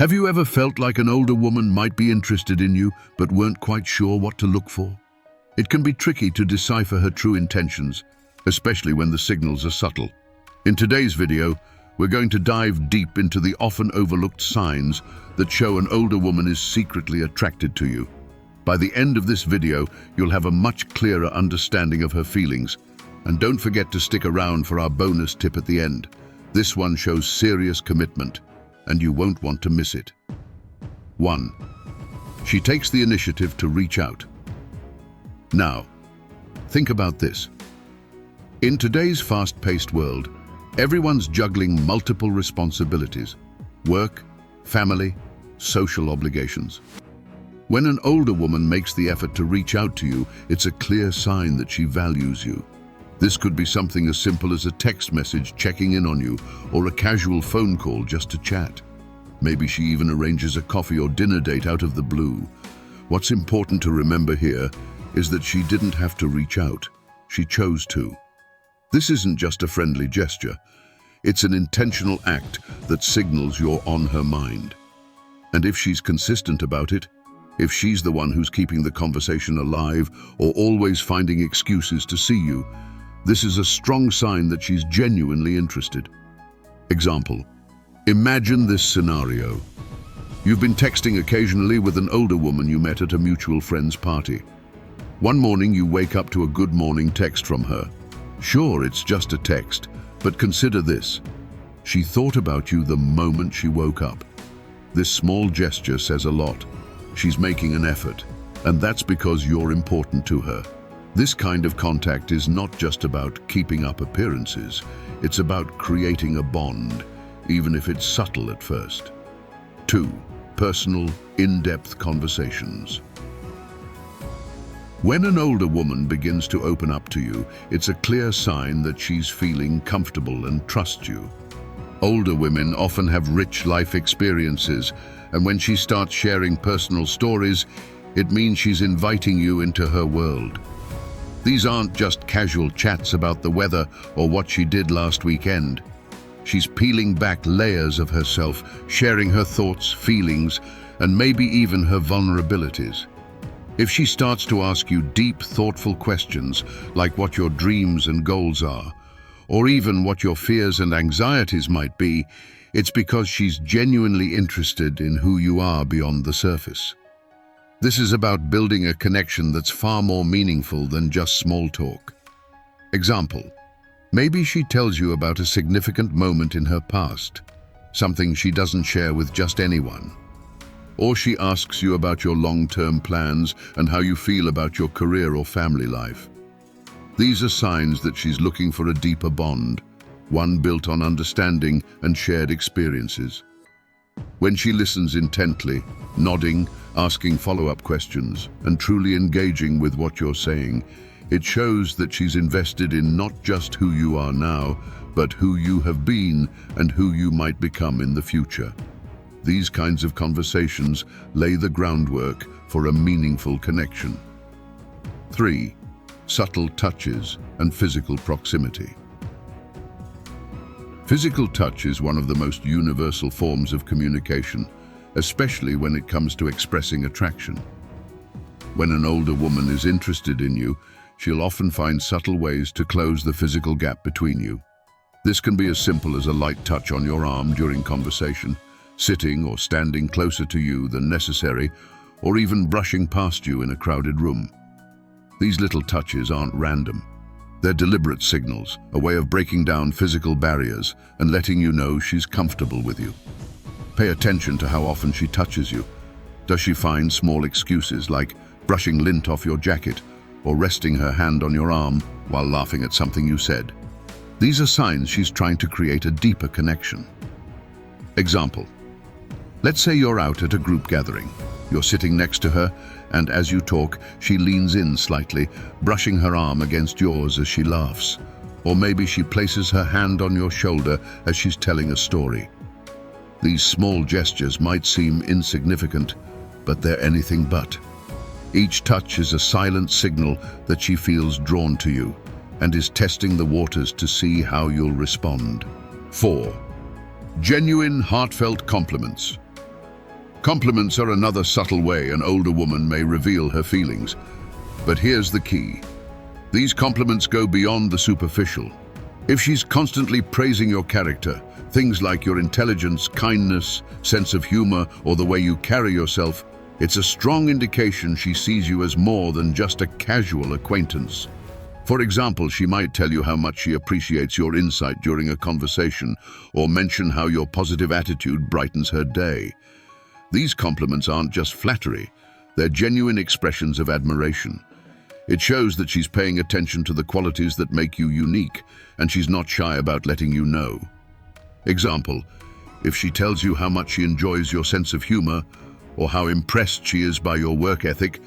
Have you ever felt like an older woman might be interested in you but weren't quite sure what to look for? It can be tricky to decipher her true intentions, especially when the signals are subtle. In today's video, we're going to dive deep into the often overlooked signs that show an older woman is secretly attracted to you. By the end of this video, you'll have a much clearer understanding of her feelings. And don't forget to stick around for our bonus tip at the end. This one shows serious commitment, and you won't want to miss it. 1. She takes the initiative to reach out. Now, think about this. In today's fast-paced world, everyone's juggling multiple responsibilities: work, family, social obligations. When an older woman makes the effort to reach out to you, it's a clear sign that she values you. This could be something as simple as a text message checking in on you, or a casual phone call just to chat. Maybe she even arranges a coffee or dinner date out of the blue. What's important to remember here is that she didn't have to reach out. She chose to. This isn't just a friendly gesture. It's an intentional act that signals you're on her mind. And if she's consistent about it, if she's the one who's keeping the conversation alive or always finding excuses to see you, this is a strong sign that she's genuinely interested. Example: imagine this scenario. You've been texting occasionally with an older woman you met at a mutual friend's party. One morning you wake up to a good morning text from her. Sure, it's just a text, but consider this. She thought about you the moment she woke up. This small gesture says a lot. She's making an effort, and that's because you're important to her. This kind of contact is not just about keeping up appearances, it's about creating a bond, even if it's subtle at first. 2. Personal, in-depth conversations. When an older woman begins to open up to you, it's a clear sign that she's feeling comfortable and trusts you. Older women often have rich life experiences, and when she starts sharing personal stories, it means she's inviting you into her world. These aren't just casual chats about the weather or what she did last weekend. She's peeling back layers of herself, sharing her thoughts, feelings, and maybe even her vulnerabilities. If she starts to ask you deep, thoughtful questions, like what your dreams and goals are, or even what your fears and anxieties might be, it's because she's genuinely interested in who you are beyond the surface. This is about building a connection that's far more meaningful than just small talk. Example: maybe she tells you about a significant moment in her past, something she doesn't share with just anyone. Or she asks you about your long-term plans and how you feel about your career or family life. These are signs that she's looking for a deeper bond, one built on understanding and shared experiences. When she listens intently, nodding, asking follow-up questions, and truly engaging with what you're saying, it shows that she's invested in not just who you are now, but who you have been and who you might become in the future. These kinds of conversations lay the groundwork for a meaningful connection. 3. Subtle touches and physical proximity. Physical touch is one of the most universal forms of communication, especially when it comes to expressing attraction. When an older woman is interested in you, she'll often find subtle ways to close the physical gap between you. This can be as simple as a light touch on your arm during conversation, sitting or standing closer to you than necessary, or even brushing past you in a crowded room. These little touches aren't random. They're deliberate signals, a way of breaking down physical barriers and letting you know she's comfortable with you. Pay attention to how often she touches you. Does she find small excuses like brushing lint off your jacket or resting her hand on your arm while laughing at something you said? These are signs she's trying to create a deeper connection. Example: let's say you're out at a group gathering. You're sitting next to her, and as you talk, she leans in slightly, brushing her arm against yours as she laughs. Or maybe she places her hand on your shoulder as she's telling a story. These small gestures might seem insignificant, but they're anything but. Each touch is a silent signal that she feels drawn to you and is testing the waters to see how you'll respond. 4. Genuine, heartfelt compliments. Compliments are another subtle way an older woman may reveal her feelings. But here's the key. These compliments go beyond the superficial. If she's constantly praising your character, things like your intelligence, kindness, sense of humor, or the way you carry yourself, it's a strong indication she sees you as more than just a casual acquaintance. For example, she might tell you how much she appreciates your insight during a conversation, or mention how your positive attitude brightens her day. These compliments aren't just flattery, they're genuine expressions of admiration. It shows that she's paying attention to the qualities that make you unique, and she's not shy about letting you know. Example, if she tells you how much she enjoys your sense of humor, or how impressed she is by your work ethic,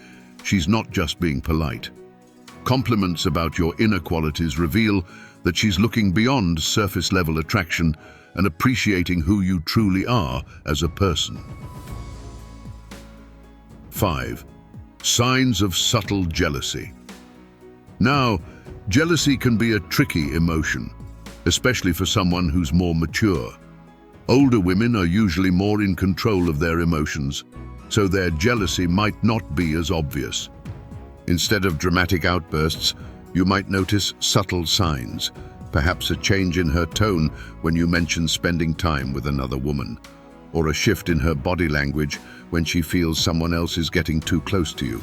she's not just being polite. Compliments about your inner qualities reveal that she's looking beyond surface-level attraction and appreciating who you truly are as a person. 5. Signs of subtle jealousy. Now, jealousy can be a tricky emotion, especially for someone who's more mature. Older women are usually more in control of their emotions, so their jealousy might not be as obvious. Instead of dramatic outbursts, you might notice subtle signs, perhaps a change in her tone when you mention spending time with another woman, or a shift in her body language when she feels someone else is getting too close to you.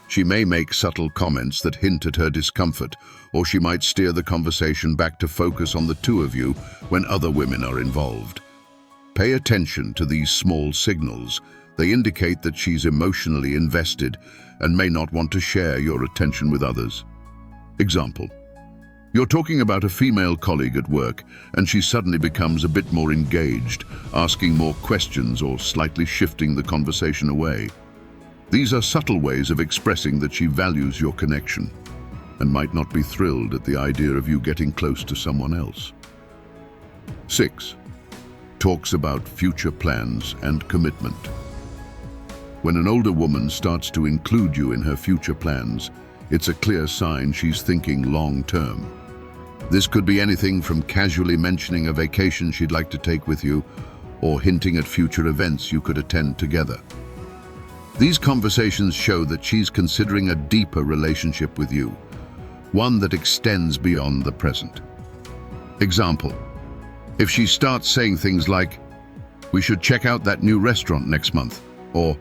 She may make subtle comments that hint at her discomfort, or she might steer the conversation back to focus on the two of you when other women are involved. Pay attention to these small signals. They indicate that she's emotionally invested and may not want to share your attention with others. Example: you're talking about a female colleague at work, and she suddenly becomes a bit more engaged, asking more questions or slightly shifting the conversation away. These are subtle ways of expressing that she values your connection and might not be thrilled at the idea of you getting close to someone else. 6. Talks about future plans and commitment. When an older woman starts to include you in her future plans, it's a clear sign she's thinking long-term. This could be anything from casually mentioning a vacation she'd like to take with you, or hinting at future events you could attend together. These conversations show that she's considering a deeper relationship with you, one that extends beyond the present. Example: if she starts saying things like, "We should check out that new restaurant next month," or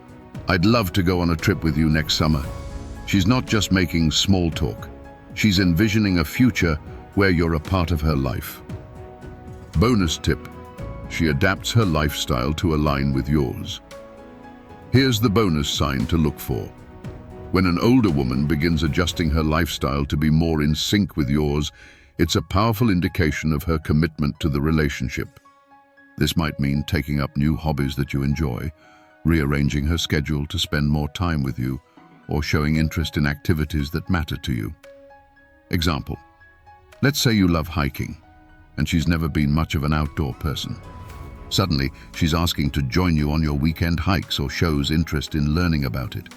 "I'd love to go on a trip with you next summer," she's not just making small talk. She's envisioning a future where you're a part of her life. Bonus tip: she adapts her lifestyle to align with yours. Here's the bonus sign to look for. When an older woman begins adjusting her lifestyle to be more in sync with yours, it's a powerful indication of her commitment to the relationship. This might mean taking up new hobbies that you enjoy, rearranging her schedule to spend more time with you, or showing interest in activities that matter to you. Example: let's say you love hiking, and she's never been much of an outdoor person. Suddenly, she's asking to join you on your weekend hikes or shows interest in learning about it.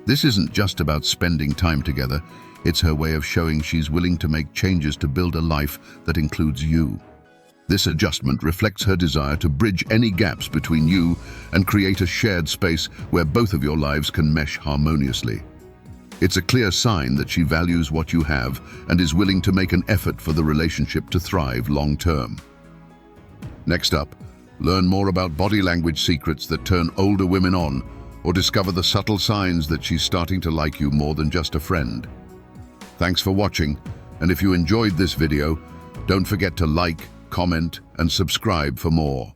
This isn't just about spending time together, it's her way of showing she's willing to make changes to build a life that includes you. This adjustment reflects her desire to bridge any gaps between you and create a shared space where both of your lives can mesh harmoniously. It's a clear sign that she values what you have and is willing to make an effort for the relationship to thrive long-term. Next up, learn more about body language secrets that turn older women on, or discover the subtle signs that she's starting to like you more than just a friend. Thanks for watching, and if you enjoyed this video, don't forget to like, comment, and subscribe for more.